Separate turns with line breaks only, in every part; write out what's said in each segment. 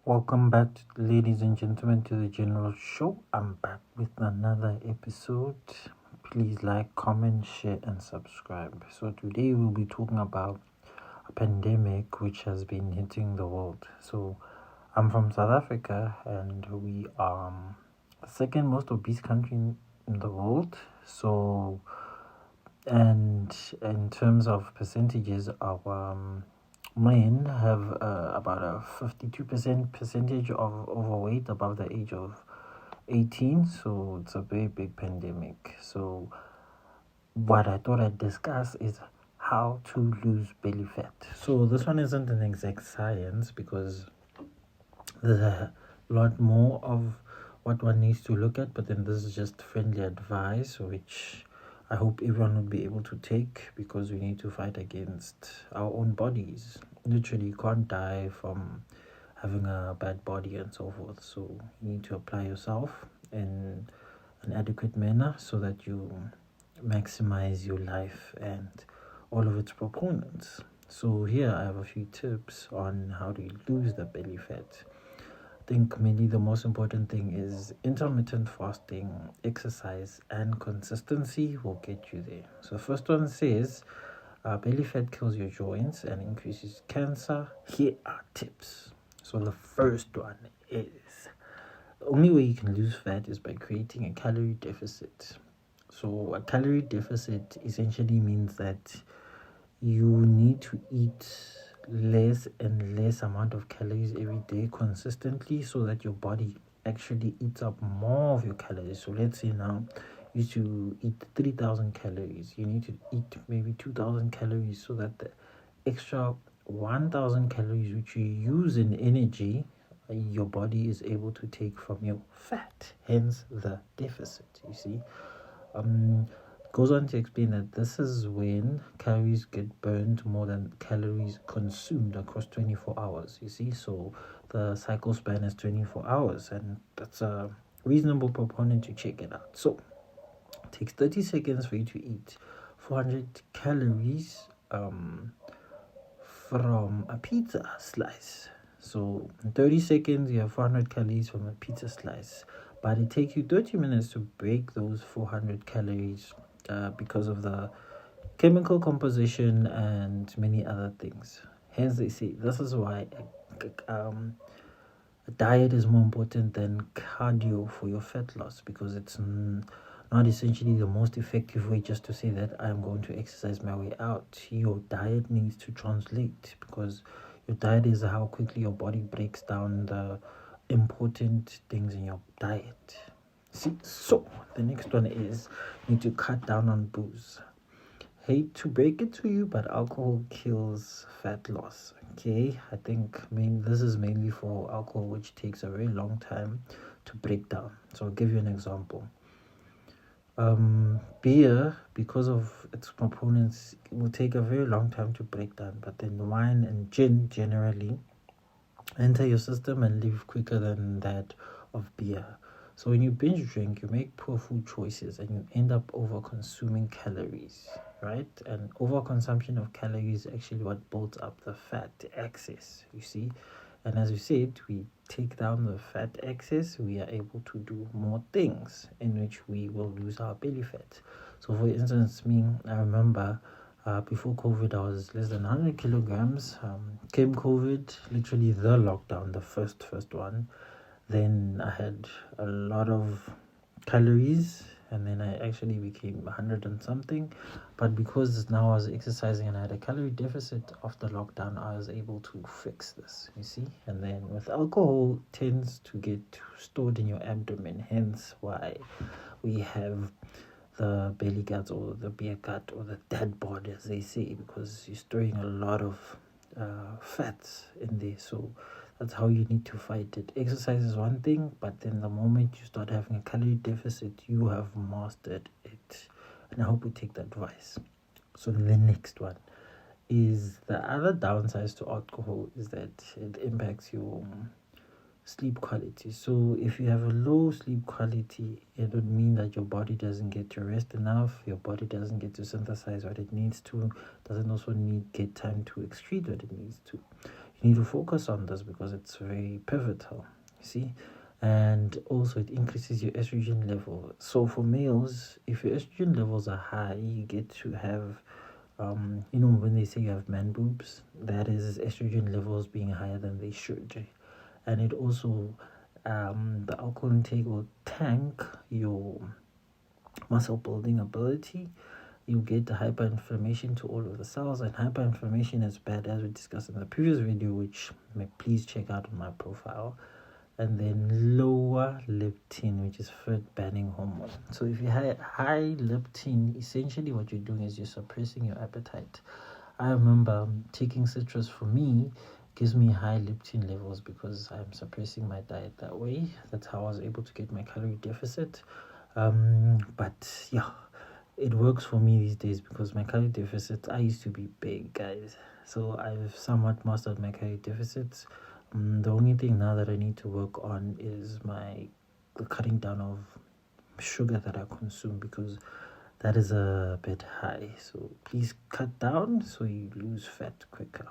Welcome back, ladies and gentlemen, to the General Show. I'm back with another episode. Please like, comment, share, and subscribe. So, today we'll be talking about a pandemic which has been hitting the world. So, I'm from South Africa, and we are the second most obese country in the world. So, and in terms of percentages, our men have about a 52% percentage of overweight above the age of 18. So it's a very big pandemic. So what I thought I'd discuss is how to lose belly fat. So this one isn't an exact science because there's a lot more of what one needs to look at, but then this is just friendly advice which I hope everyone will be able to take, because we need to fight against our own bodies. Literally, you can't die from having a bad body and so forth. So you need to apply yourself in an adequate manner so that you maximize your life and all of its proponents. So here I have a few tips on how to lose the belly fat. I think mainly the most important thing is intermittent fasting, exercise, and consistency will get you there. So, first one says belly fat kills your joints and increases cancer. Here are tips. So, the first one is the only way you can lose fat is by creating a calorie deficit. So, a calorie deficit essentially means that you need to eat less and less amount of calories every day consistently so that your body actually eats up more of your calories. So let's say now you used to eat 3,000 calories, you need to eat maybe 2,000 calories so that the extra 1,000 calories which you use in energy, your body is able to take from your fat, hence the deficit. You see, um, goes on to explain that this is when calories get burned more than calories consumed across 24 hours. You see, so the cycle span is 24 hours, and that's a reasonable proponent to check it out. So it takes 30 seconds for you to eat 400 calories from a pizza slice. So in 30 seconds, you have 400 calories from a pizza slice. But it takes you 30 minutes to break those 400 calories because of the chemical composition and many other things. Hence, they say this is why a diet is more important than cardio for your fat loss, because it's not essentially the most effective way just to say that I'm going to exercise my way out. Your diet needs to translate, because your diet is how quickly your body breaks down the important things in your diet. See, so the next one is you need to cut down on booze. Hate to break it to you, but alcohol kills fat loss. Okay, I think this is mainly for alcohol, which takes a very long time to break down. So I'll give you an example. Beer, because of its components, will take a very long time to break down, but then wine and gin generally enter your system and leave quicker than that of beer. So when you binge drink, you make poor food choices and you end up over consuming calories, right? And overconsumption of calories is actually what builds up the fat excess, you see. And as we said, we take down the fat excess, we are able to do more things in which we will lose our belly fat. So for instance, I remember before COVID, I was less than 100 kilograms. Came COVID, literally the lockdown, the first one. Then I had a lot of calories, and then I actually became 100 and something. But because now I was exercising and I had a calorie deficit after lockdown, I was able to fix this, you see. And then with alcohol, tends to get stored in your abdomen, hence why we have the belly gut or the beer gut or the dad bod, as they say, because you're storing a lot of fats in there. So that's how you need to fight it. Exercise is one thing, but then the moment you start having a calorie deficit, you have mastered it. And I hope you take the advice. So the next one is the other downsides to alcohol is that it impacts your sleep quality. So if you have a low sleep quality, it would mean that your body doesn't get to rest enough, your body doesn't get to synthesize what it needs to, doesn't also get time to excrete what it needs to. You need to focus on this because it's very pivotal, you see. And also it increases your estrogen level. So for males, if your estrogen levels are high, you get to have when they say you have man boobs, that is estrogen levels being higher than they should. And it also the alcohol intake will tank your muscle building ability. You get hyperinflammation to all of the cells, and hyperinflammation is bad, as we discussed in the previous video, which please check out on my profile. And then lower leptin, which is fat burning hormone. So if you have high leptin, essentially what you're doing is you're suppressing your appetite. I remember taking citrus, for me, gives me high leptin levels because I'm suppressing my diet that way. That's how I was able to get my calorie deficit. But yeah, it works for me these days because my calorie deficit, I used to be big, guys. So I've somewhat mastered my calorie deficits. The only thing now that I need to work on is the cutting down of sugar that I consume, because that is a bit high. So please cut down so you lose fat quicker.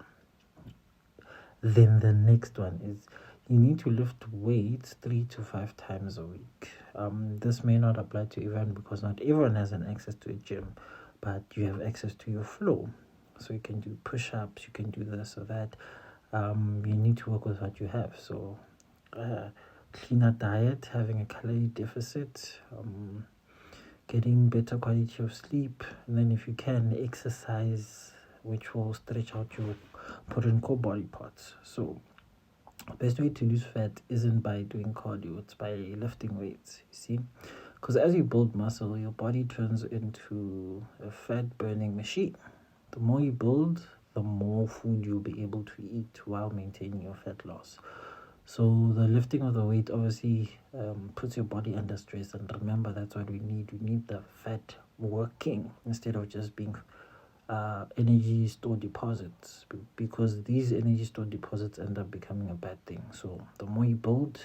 Then the next one is you need to lift weights 3 to 5 times a week. This may not apply to everyone because not everyone has an access to a gym, but you have access to your flow. So you can do push-ups, you can do this or that. You need to work with what you have. So cleaner diet, having a calorie deficit, getting better quality of sleep, and then if you can, exercise, which will stretch out your core body parts. So the best way to lose fat isn't by doing cardio, it's by lifting weights, you see. Because as you build muscle, your body turns into a fat burning machine. The more you build, the more food you'll be able to eat while maintaining your fat loss. So the lifting of the weight obviously puts your body under stress, and remember, that's what we need. We need the fat working instead of just being energy store deposits, because these energy store deposits end up becoming a bad thing. So the more you build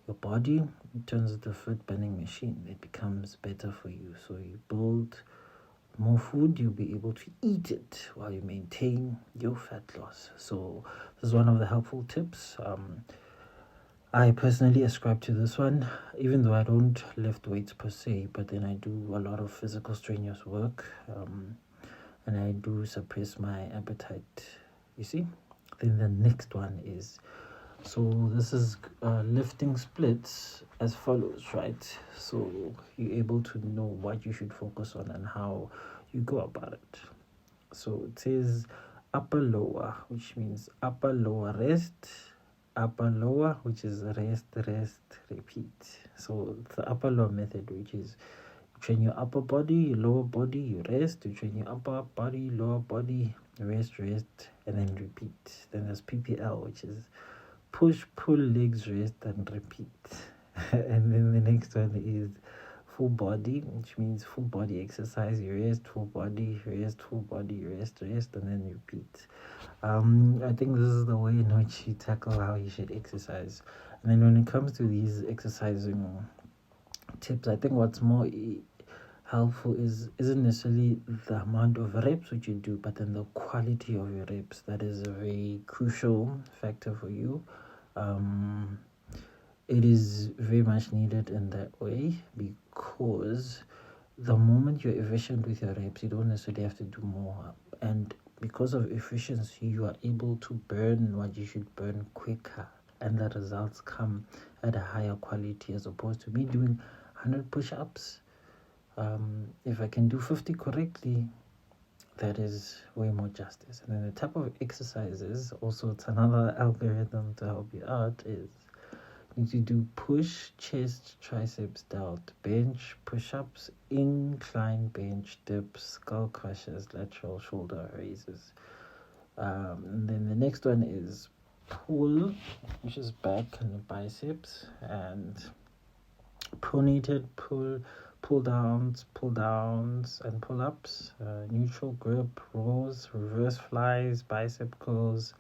your body, it turns into a fat burning machine. It becomes better for you. So you build more food, you'll be able to eat it while you maintain your fat loss. So this is one of the helpful tips. I personally ascribe to this one, even though I don't lift weights per se, but then I do a lot of physical strenuous work, and I do suppress my appetite, you see. Then the next one is, so this is lifting splits as follows, right? So you're able to know what you should focus on and how you go about it. So it says upper lower, which means upper lower rest, upper lower, which is rest, repeat. So the upper lower method, which is you train your upper body, your lower body, you rest, you train your upper body, lower body, rest, and then repeat. Then there's PPL, which is push, pull, legs, rest, and repeat. And then the next one is full body, which means full body exercise. You rest, full body, rest, full body, rest, and then repeat. I think this is the way in which you tackle how you should exercise. And then when it comes to these exercising tips, I think what's more helpful isn't necessarily the amount of reps which you do, but then the quality of your reps. That is a very crucial factor for you. It is very much needed in that way, because the moment you're efficient with your reps, you don't necessarily have to do more. And because of efficiency, you are able to burn what you should burn quicker, and the results come at a higher quality, as opposed to me doing 100 push-ups. If I can do 50 correctly, that is way more justice. And then the type of exercises, also it's another algorithm to help you out, is you need to do push, chest, triceps, delt, bench, push-ups, incline bench, dips, skull crushers, lateral shoulder raises. And then the next one is pull, which is back and biceps, and pronated pull downs, and pull-ups, neutral grip, rows, reverse flies, bicep curls.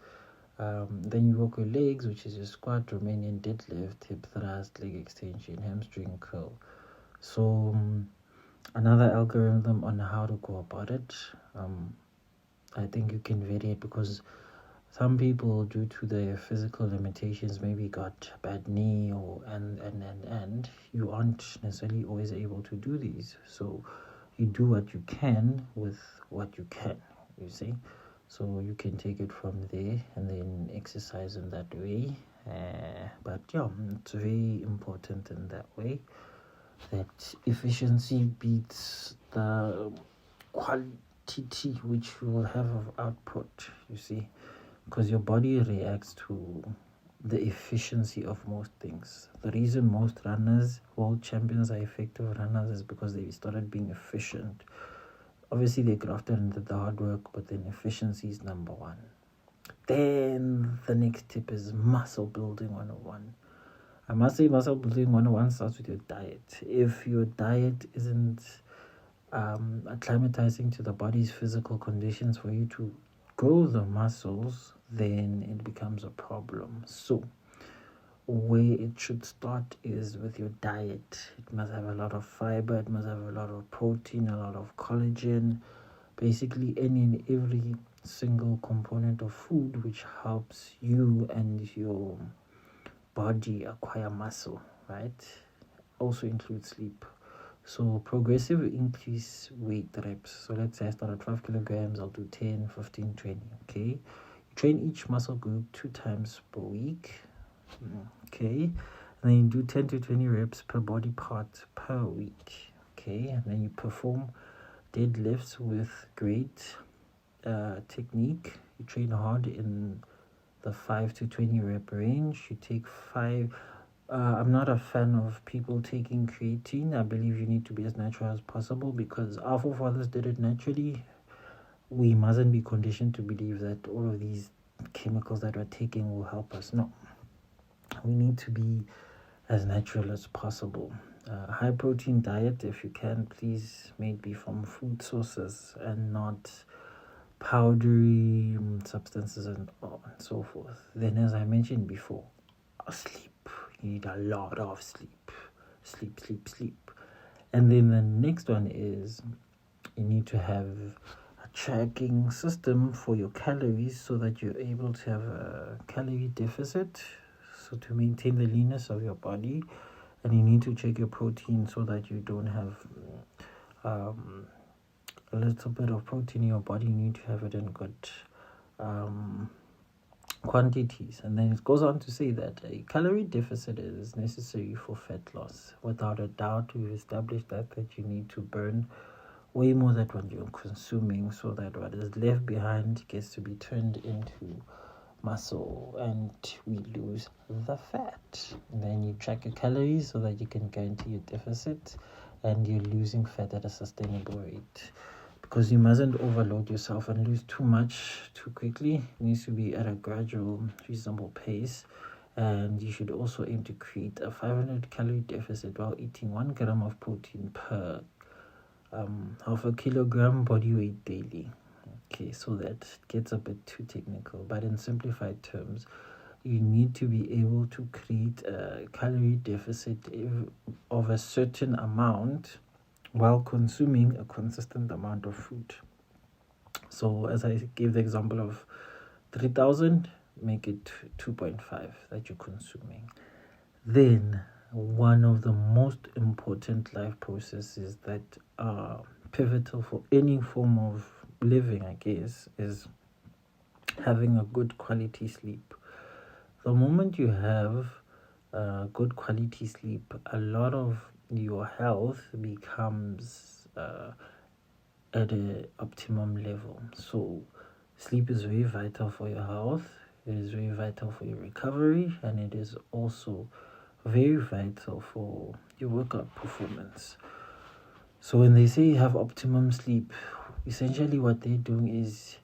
Then you work with legs, which is your squat, Romanian deadlift, hip thrust, leg extension, hamstring curl. So another algorithm on how to go about it. I think you can vary it, because Some people, due to their physical limitations, maybe got a bad knee or and you aren't necessarily always able to do these. So you do what you can with what you can, you see. So you can take it from there and then exercise in that way. But yeah, it's very important in that way that efficiency beats the quantity which you will have of output, you see, because your body reacts to the efficiency of most things. The reason most runners, world champions, are effective runners is because they started being efficient. Obviously, they grafted into the hard work, but then efficiency is number one. Then the next tip is muscle building 101. I must say, muscle building 101 starts with your diet. If your diet isn't acclimatizing to the body's physical conditions for you to grow the muscles, then it becomes a problem. So where it should start is with your diet. It must have a lot of fiber, it must have a lot of protein, a lot of collagen, basically any and every single component of food which helps you and your body acquire muscle, right? Also includes sleep. So progressive increase weight reps. So let's say I start at 5 kilograms, I'll do 10, 15, 20. Okay. You train each muscle group 2 times per week. Okay. And then you do 10 to 20 reps per body part per week. Okay. And then you perform deadlifts with great technique. You train hard in the 5 to 20 rep range. You take 5. I'm not a fan of people taking creatine. I believe you need to be as natural as possible because our forefathers did it naturally. We mustn't be conditioned to believe that all of these chemicals that we're taking will help us. No. We need to be as natural as possible. High protein diet, if you can, please, maybe from food sources and not powdery substances and so forth. Then, as I mentioned before, sleep. You need a lot of sleep. Sleep. And then the next one is you need to have a tracking system for your calories so that you're able to have a calorie deficit, so to maintain the leanness of your body. And you need to check your protein so that you don't have a little bit of protein in your body. You need to have it in good quantities. And then it goes on to say that a calorie deficit is necessary for fat loss. Without a doubt, we've established that you need to burn way more than what you're consuming so that what is left behind gets to be turned into muscle and we lose the fat. And then you track your calories so that you can guarantee your deficit and you're losing fat at a sustainable rate, because you mustn't overload yourself and lose too much too quickly. It needs to be at a gradual, reasonable pace. And you should also aim to create a 500 calorie deficit while eating 1 gram of protein per half a kilogram body weight daily. Okay, so that gets a bit too technical, but in simplified terms, you need to be able to create a calorie deficit of a certain amount while consuming a consistent amount of food. So as I gave the example of 3,000, make it 2.5 that you're consuming. Then one of the most important life processes that are pivotal for any form of living, I guess, is having a good quality sleep. The moment you have good quality sleep, a lot of your health becomes at an optimum level. So sleep is very vital for your health, it is very vital for your recovery, and it is also very vital for your workout performance. So when they say you have optimum sleep, essentially what they're doing is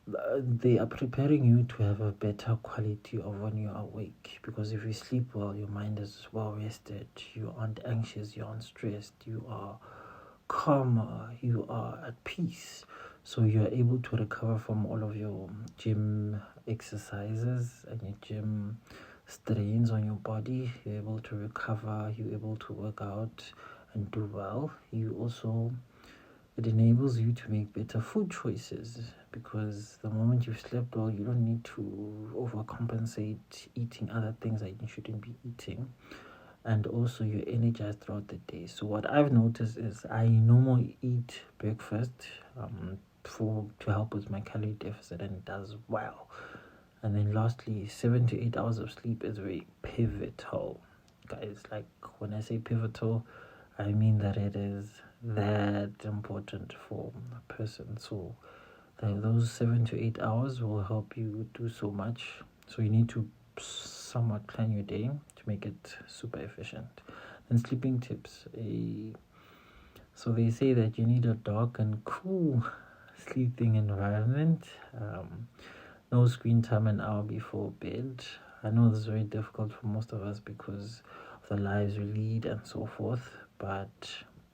they are preparing you to have a better quality of when you're awake. Because if you sleep well, your mind is well rested, you aren't anxious, you aren't stressed, you are calmer, you are at peace. So you're able to recover from all of your gym exercises and your gym strains on your body. You're able to recover, you're able to work out and do well. You also It enables you to make better food choices because the moment you've slept well, you don't need to overcompensate eating other things that you shouldn't be eating. And also, you're energized throughout the day. So, what I've noticed is I normally eat breakfast to help with my calorie deficit, and it does well. And then, lastly, 7 to 8 hours of sleep is very pivotal, guys. Like when I say pivotal, I mean that it is that important for a person. So those 7 to 8 hours will help you do so much. So you need to somewhat plan your day to make it super efficient. And sleeping tips. So they say that you need a dark and cool sleeping environment. No screen time an hour before bed. I know this is very difficult for most of us because of the lives we lead and so forth, but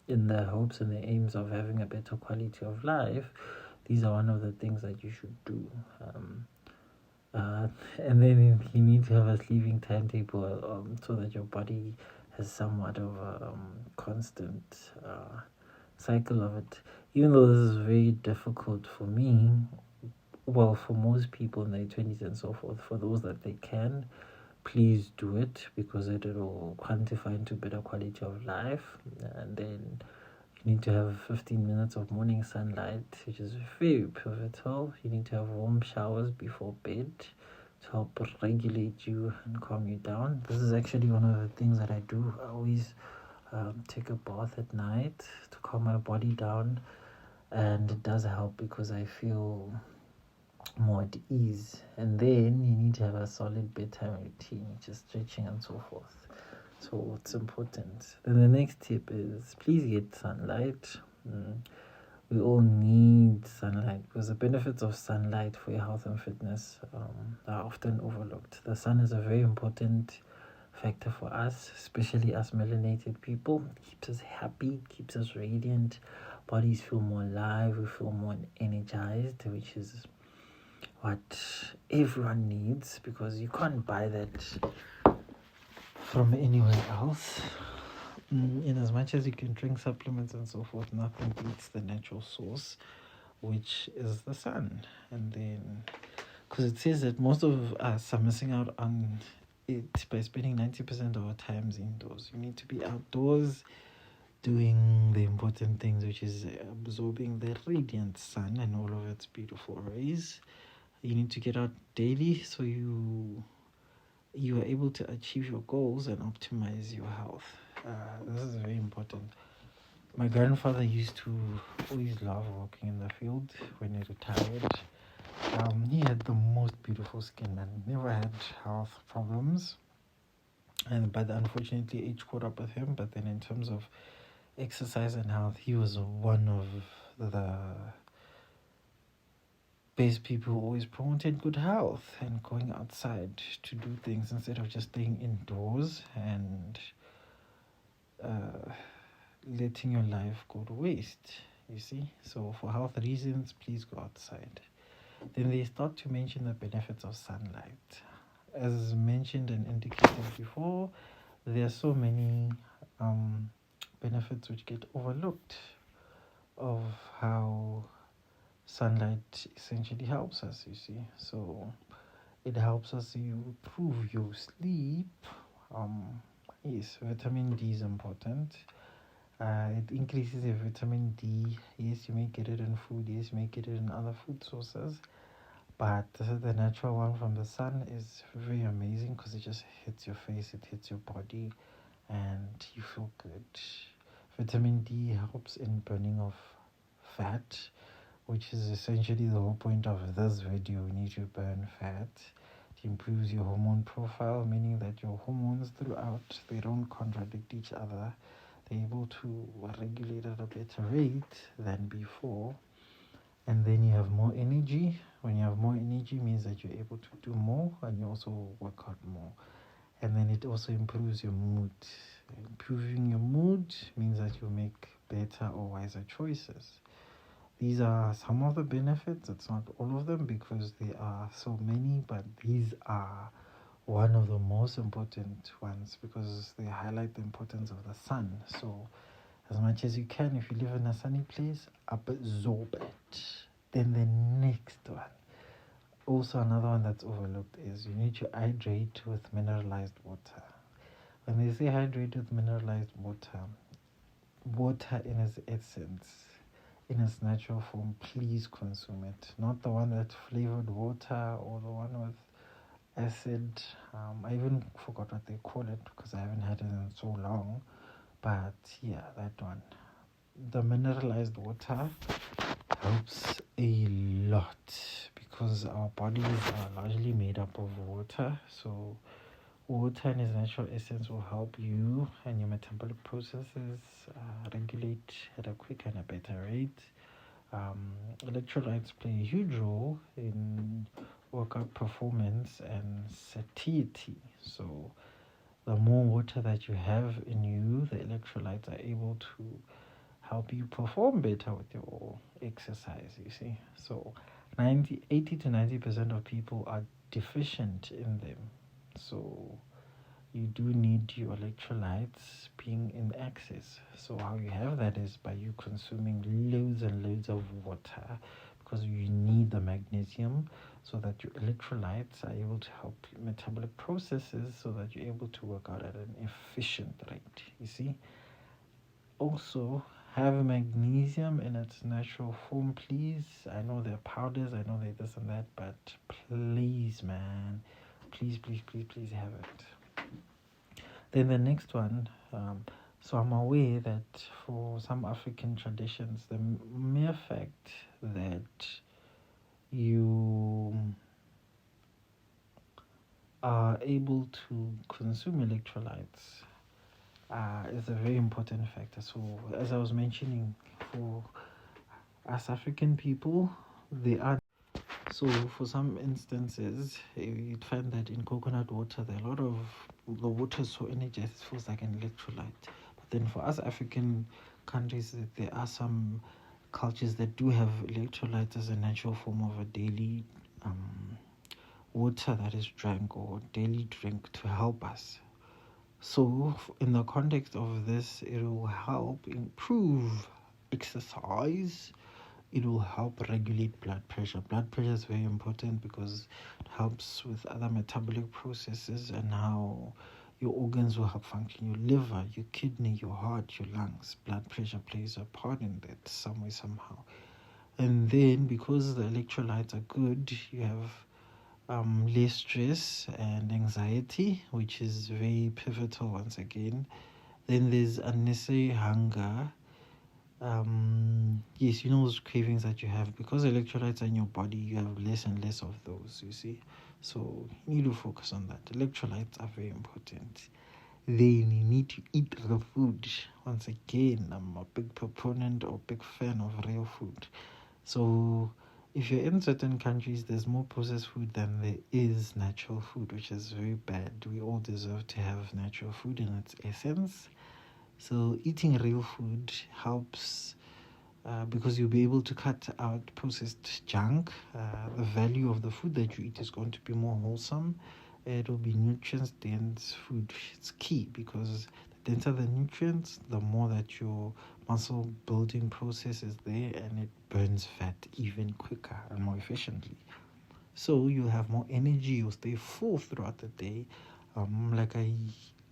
in the hopes and the aims of having a better quality of life, these are one of the things that you should do. And then you need to have a sleeping timetable so that your body has somewhat of a constant cycle of it. Even though this is very difficult for me, well, for most people in their 20s and so forth, for those that they can, please do it because it will quantify into better quality of life. And then you need to have 15 minutes of morning sunlight, which is very pivotal. You need to have warm showers before bed to help regulate you and calm you down. This is actually one of the things that I do. I always take a bath at night to calm my body down, and it does help because I feel more at ease. And then you need to have a solid bedtime routine, which is stretching and so forth. So it's important. Then the next tip is please get sunlight. We all need sunlight because the benefits of sunlight for your health and fitness are often overlooked. The sun is a very important factor for us, especially us melanated people. It keeps us happy, keeps us radiant, bodies feel more alive, we feel more energized, which is what everyone needs because you can't buy that from anywhere else. In as much as you can drink supplements and so forth, nothing beats the natural source, which is the sun. And then, because it says that most of us are missing out on it by spending 90% of our times indoors. You need to be outdoors doing the important things, which is absorbing the radiant sun and all of its beautiful rays. You need to get out daily so you are able to achieve your goals and optimize your health. This is very important. My grandfather used to always love walking in the field when he retired. He had the most beautiful skin and never had health problems. But unfortunately, age caught up with him. But then, in terms of exercise and health, he was one of the best people who always promoted good health and going outside to do things instead of just staying indoors and letting your life go to waste, you see. So for health reasons, please go outside. Then they start to mention the benefits of sunlight. As mentioned and indicated before, there are so many benefits which get overlooked of how sunlight essentially helps us, you see. So it helps us to improve your sleep. Yes, vitamin D is important. It increases your vitamin D. Yes, you may get it in food. Yes, you may get it in other food sources. But the natural one from the sun is very amazing because it just hits your face, it hits your body, and you feel good. Vitamin D helps in burning of fat, which is essentially the whole point of this video. We need to burn fat. It improves your hormone profile, meaning that your hormones throughout, they don't contradict each other. They're able to regulate at a better rate than before. And then you have more energy. When you have more energy, means that you're able to do more and you also work out more. And then it also improves your mood. Improving your mood means that you make better or wiser choices. These are some of the benefits. It's not all of them because there are so many, but these are one of the most important ones because they highlight the importance of the sun. So as much as you can. If you live in a sunny place, absorb it. Then the next one, also another one that's overlooked, is you need to hydrate with mineralized water. When they say hydrate with mineralized water, water in its essence, in its natural form, please consume it. Not the one that's flavored water or the one with acid. I even forgot what they call it because I haven't had it in so long. But yeah, that one. The mineralized water helps a lot because our bodies are largely made up of water. So water in its natural essence will help you and your metabolic processes regulate at a quicker and a better rate. Electrolytes play a huge role in workout performance and satiety. So the more water that you have in you, the electrolytes are able to help you perform better with your exercise, you see. So 80 to 90% of people are deficient in them. So you do need your electrolytes being in excess. So how you have that is by you consuming loads and loads of water, because you need the magnesium so that your electrolytes are able to help metabolic processes so that you're able to work out at an efficient rate, you see. Also, have magnesium in its natural form, please. I know they're powders, I know they're this and that, but please, man, please have it. Then the next one, so I'm aware that for some African traditions, the mere fact that you are able to consume electrolytes is a very important factor. So as I was mentioning, for us African people, they are. So for some instances, you'd find that in coconut water, there are a lot of the water is so energized, it feels like an electrolyte. But then for us African countries, there are some cultures that do have electrolytes as a natural form of a daily water that is drank or daily drink to help us. So in the context of this, it will help improve exercise. It will help regulate blood pressure. Blood pressure is very important because it helps with other metabolic processes and how your organs will help function. Your liver, your kidney, your heart, your lungs. Blood pressure plays a part in that some way, somehow. And then because the electrolytes are good, you have less stress and anxiety, which is very pivotal once again. Then there's unnecessary hunger. Yes, you know those cravings that you have, because electrolytes are in your body, you have less and less of those, you see. So you need to focus on that. Electrolytes are very important. Then you need to eat the food. Once again, I'm a big proponent or big fan of real food. So if you're in certain countries, there's more processed food than there is natural food, which is very bad. We all deserve to have natural food in its essence. So eating real food helps because you'll be able to cut out processed junk. The value of the food that you eat is going to be more wholesome. It will be nutrients dense food. It's key because the denser the nutrients, the more that your muscle building process is there, and it burns fat even quicker and more efficiently. So you'll have more energy, you'll stay full throughout the day. Like I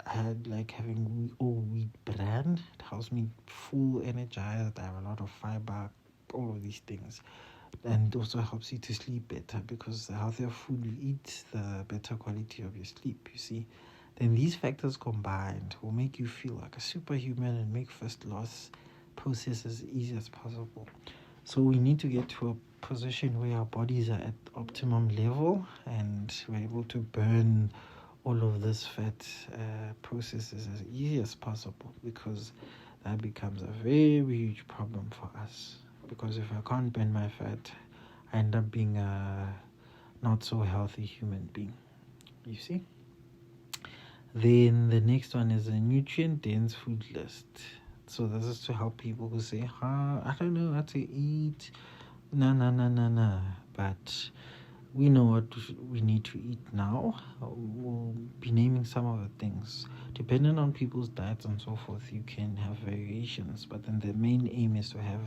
had like having all wheat bran. It helps me full energized. I have a lot of fiber, all of these things. And it also helps you to sleep better because the healthier food you eat, the better quality of your sleep, you see. Then these factors combined will make you feel like a superhuman and make first loss process as easy as possible. So we need to get to a position where our bodies are at optimum level and we're able to burn all of this fat processes as easy as possible, because that becomes a very huge problem for us. Because if I can't burn my fat, I end up being a not so healthy human being, you see. Then the next one is a nutrient dense food list. So this is to help people who say, I don't know how to eat. Nah. But we know what we need to eat now. We'll be naming some of the things. Depending on people's diets and so forth, you can have variations. But then the main aim is to have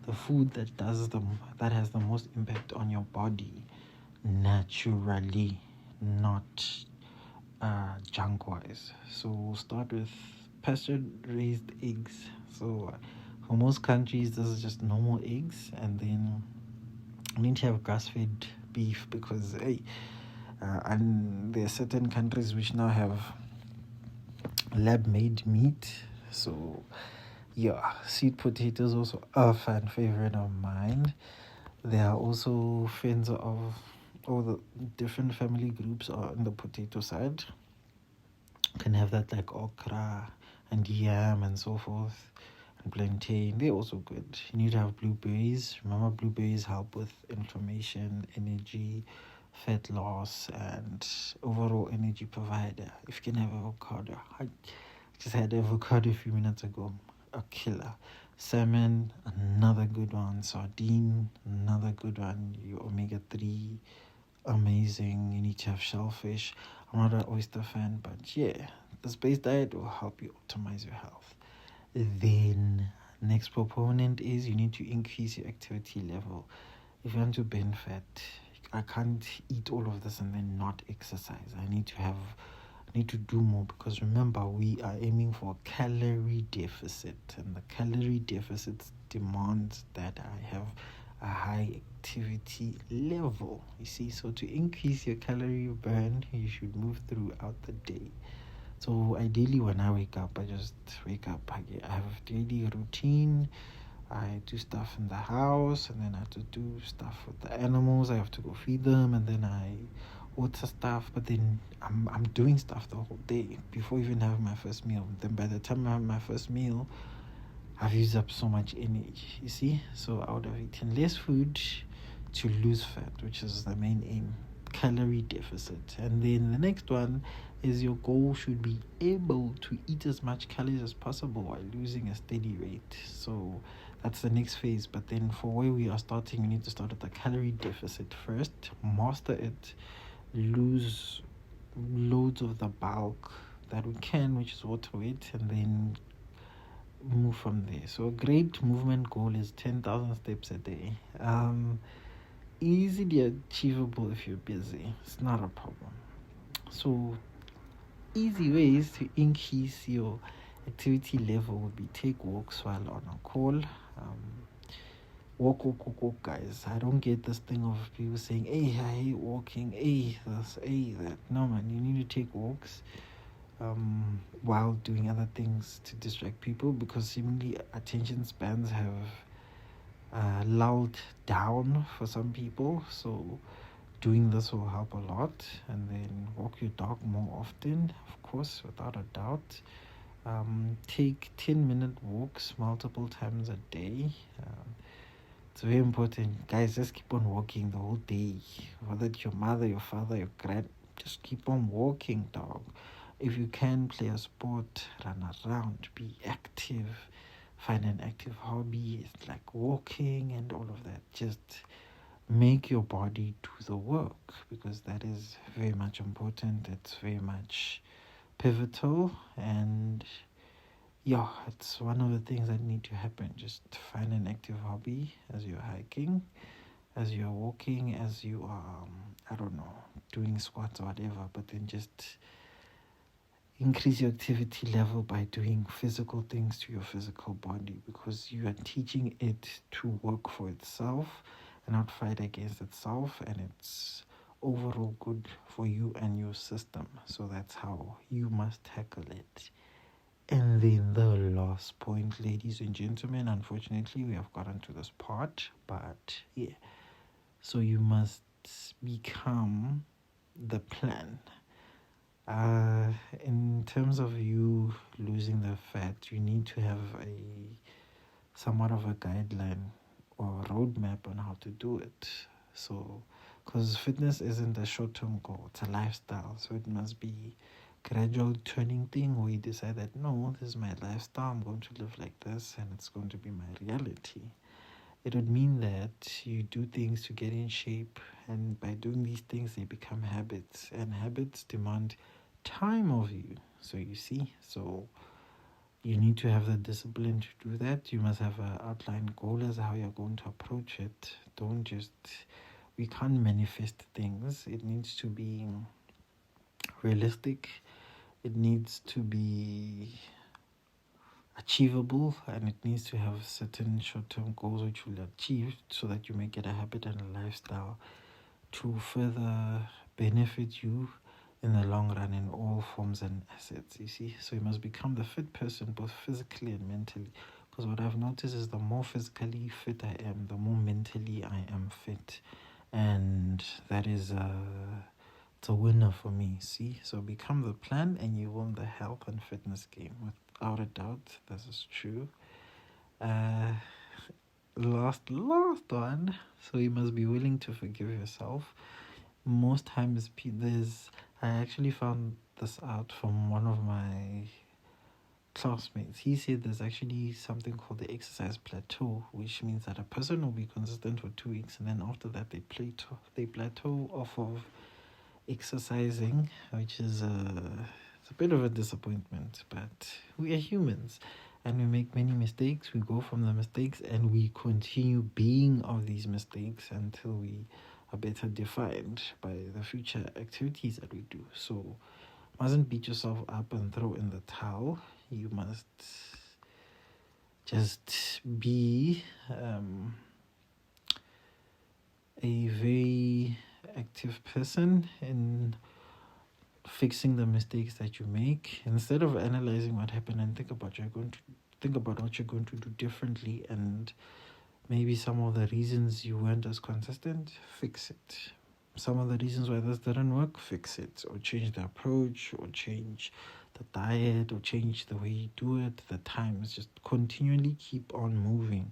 the food that has the most impact on your body naturally, not junk wise. So we'll start with pasture raised eggs. So for most countries, this is just normal eggs, and then you need to have grass fed beef because and there are certain countries which now have lab made meat. So yeah, sweet potatoes also a fan favorite of mine. There are also friends of all the different family groups on the potato side. You can have that like okra and yam and so forth, and plantain. They're also good. You need to have blueberries. Remember, blueberries help with inflammation, energy, fat loss, and overall energy provider. If you can have avocado, I just had avocado a few minutes ago. A killer. Salmon, another good one. Sardine, another good one. Your omega 3, amazing. You need to have shellfish. I'm not an oyster fan, but yeah, the space diet will help you optimize your health. Then, next proponent is you need to increase your activity level. If you want to burn fat, I can't eat all of this and then not exercise. I need to do more because remember, we are aiming for a calorie deficit, and the calorie deficit demands that I have a high activity level. You see, so to increase your calorie burn, you should move throughout the day. So ideally, when I wake up, I just wake up. I have a daily routine. I do stuff in the house, and then I have to do stuff with the animals. I have to go feed them, and then I water stuff. But then I'm doing stuff the whole day before even having my first meal. Then by the time I have my first meal, I've used up so much energy. You see, so I would have eaten less food to lose fat, which is the main aim. Calorie deficit. And then the next one is your goal should be able to eat as much calories as possible while losing a steady rate. So that's the next phase. But then for where we are starting, we need to start with the calorie deficit first, master it, lose loads of the bulk that we can, which is water weight, and then move from there. So a great movement goal is 10,000 steps a day. Easily achievable if you're busy. It's not a problem. So easy ways to increase your activity level would be take walks while on a call. Walk, guys. I don't get this thing of people saying, hey, I hate walking, hey, this, hey, that. No, man, you need to take walks while doing other things to distract people because seemingly attention spans have lulled down for some people. So doing this will help a lot. And then walk your dog more often, of course, without a doubt. Take 10-minute walks multiple times a day. It's very important. Guys, just keep on walking the whole day. Whether it's your mother, your father, your grand, just keep on walking, dog. If you can play a sport, run around, be active, find an active hobby. It's like walking and all of that. Just make your body do the work because that is very much important. It's very much pivotal, and yeah, it's one of the things that need to happen. Just find an active hobby as you're hiking, as you're walking, as you are I don't know, doing squats or whatever, but then just increase your activity level by doing physical things to your physical body because you are teaching it to work for itself and not fight against itself, and it's overall good for you and your system. So that's how you must tackle it. And then the last point, ladies and gentlemen, unfortunately we have gotten to this part, but yeah, so you must become the plan. In terms of you losing the fat, you need to have a somewhat of a guideline or a roadmap on how to do it. So, because fitness isn't a short-term goal; it's a lifestyle. So it must be gradual turning thing where you decide that no, this is my lifestyle. I'm going to live like this, and it's going to be my reality. It would mean that you do things to get in shape, and by doing these things, they become habits, and habits demand time of you. So you see, so you need to have the discipline to do that. You must have an outline goal as how you're going to approach it. Don't just, we can't manifest things. It needs to be realistic. It needs to be achievable, and it needs to have certain short-term goals which will achieve so that you make it a habit and a lifestyle to further benefit you in the long run in all forms and assets, you see. So you must become the fit person, both physically and mentally, because what I've noticed is the more physically fit I am, the more mentally I am fit, and that is it's a winner for me, see. So become the plan and you win the health and fitness game, without a doubt. This is true. Last one. So you must be willing to forgive yourself. Most times I actually found this out from one of my classmates. He said there's actually something called the exercise plateau, which means that a person will be consistent for 2 weeks, and then after that they plateau off of exercising, which is it's a bit of a disappointment, but we are humans and we make many mistakes. We go from the mistakes and we continue being of these mistakes until we are better defined by the future activities that we do. So mustn't beat yourself up and throw in the towel. You must just be a very active person in fixing the mistakes that you make. Instead of analyzing what happened and think about what you're going to do differently, and maybe some of the reasons you weren't as consistent, fix it. Some of the reasons why this didn't work, fix it, or change the approach, or change the diet, or change the way you do it, the times. Just continually keep on moving,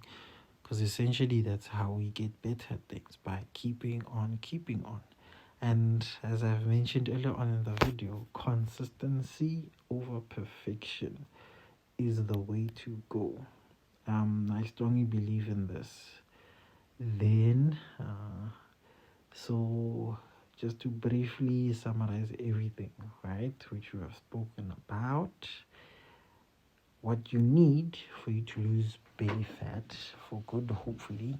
because essentially that's how we get better at things, by keeping on. And as I've mentioned earlier on in the video, consistency over perfection is the way to go. I strongly believe in this. Then, so just to briefly summarize everything, right, which we have spoken about, what you need for you to lose belly fat for good, hopefully,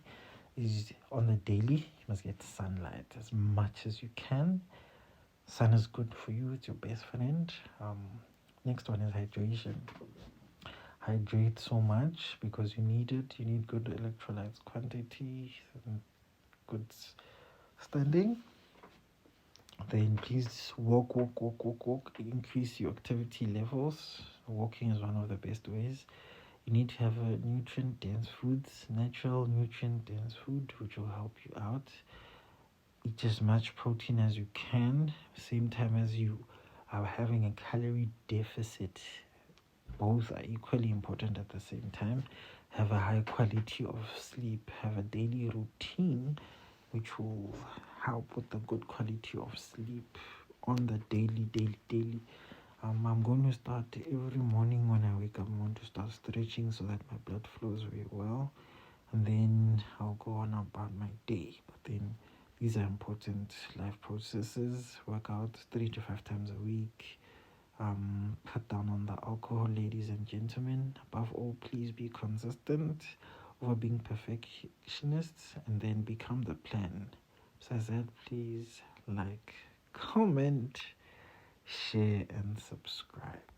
is on the daily, you must get sunlight as much as you can. Sun is good for you, it's your best friend. Next one is hydration. Hydrate so much because you need it. You need good electrolytes quantity and good standing. Then please walk. Increase your activity levels. Walking is one of the best ways. You need to have a nutrient-dense foods, natural nutrient-dense food, which will help you out. Eat as much protein as you can, same time as you are having a calorie deficit. Both are equally important at the same time. Have a high quality of sleep. Have a daily routine which will help with the good quality of sleep on the daily. I'm going to start every morning when I wake up. I'm going to start stretching so that my blood flows very well, and then I'll go on about my day. But then these are important life processes. Work out 3 to 5 times a week. Cut down on the alcohol, ladies and gentlemen. Above all, please be consistent over being perfectionists, and then become the plan. Besides that, please like, comment, share, and subscribe.